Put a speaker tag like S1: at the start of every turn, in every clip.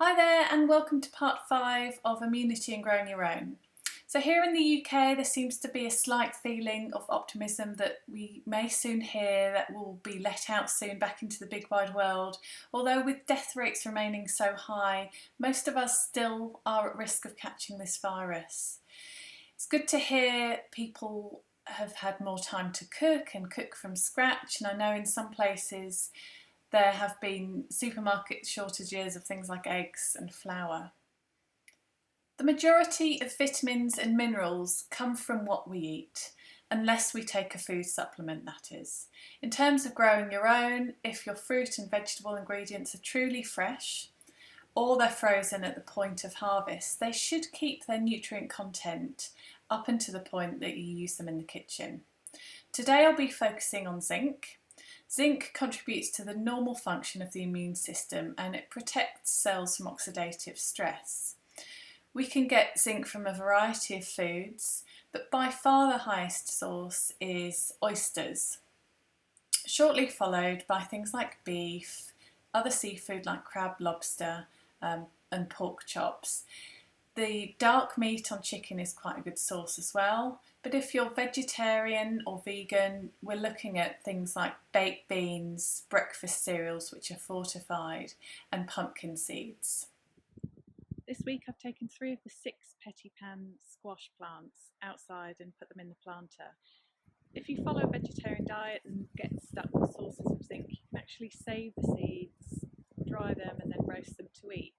S1: Hi there and welcome to part 5 of Immunity and Growing Your Own. So here in the UK there seems to be a slight feeling of optimism that we may soon hear that we'll be let out soon back into the big wide world, although with death rates remaining so high, most of us still are at risk of catching this virus. It's good to hear people have had more time to cook and cook from scratch, and I know in some places there have been supermarket shortages of things like eggs and flour. The majority of vitamins and minerals come from what we eat, unless we take a food supplement, that is. In terms of growing your own, if your fruit and vegetable ingredients are truly fresh, or they're frozen at the point of harvest, they should keep their nutrient content up until the point that you use them in the kitchen. Today I'll be focusing on zinc. Zinc contributes to the normal function of the immune system and it protects cells from oxidative stress. We can get zinc from a variety of foods, but by far the highest source is oysters, shortly followed by things like beef, other seafood like crab, lobster, and pork chops. The dark meat on chicken is quite a good source as well, but if you're vegetarian or vegan, we're looking at things like baked beans, breakfast cereals which are fortified, and pumpkin seeds. This week I've taken 3 of the 6 petty pan squash plants outside and put them in the planter. If you follow a vegetarian diet and get stuck with sources of zinc, you can actually save the seeds, dry them and then roast them to eat.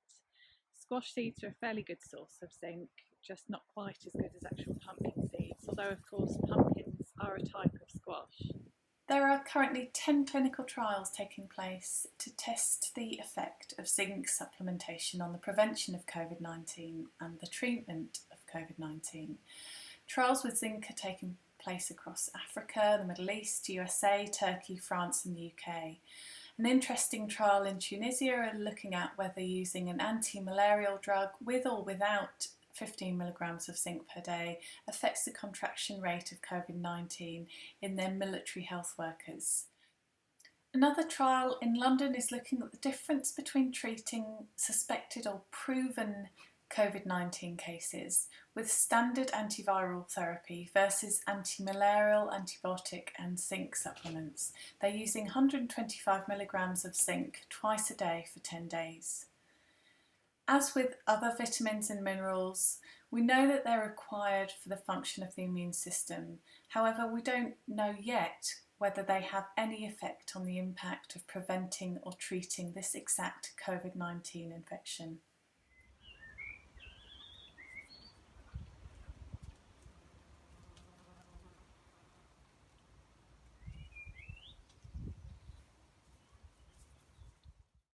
S1: Squash seeds are a fairly good source of zinc, just not quite as good as actual pumpkin seeds, although of course pumpkins are a type of squash. There are currently 10 clinical trials taking place to test the effect of zinc supplementation on the prevention of COVID-19 and the treatment of COVID-19. Trials with zinc are taking place across Africa, the Middle East, USA, Turkey, France and the UK. An interesting trial in Tunisia are looking at whether using an anti-malarial drug with or without 15 milligrams of zinc per day affects the contraction rate of COVID-19 in their military health workers. Another trial in London is looking at the difference between treating suspected or proven COVID-19 cases with standard antiviral therapy versus anti-malarial, antibiotic and zinc supplements. They're using 125 milligrams of zinc twice a day for 10 days. As with other vitamins and minerals, we know that they're required for the function of the immune system. However, we don't know yet whether they have any effect on the impact of preventing or treating this exact COVID-19 infection.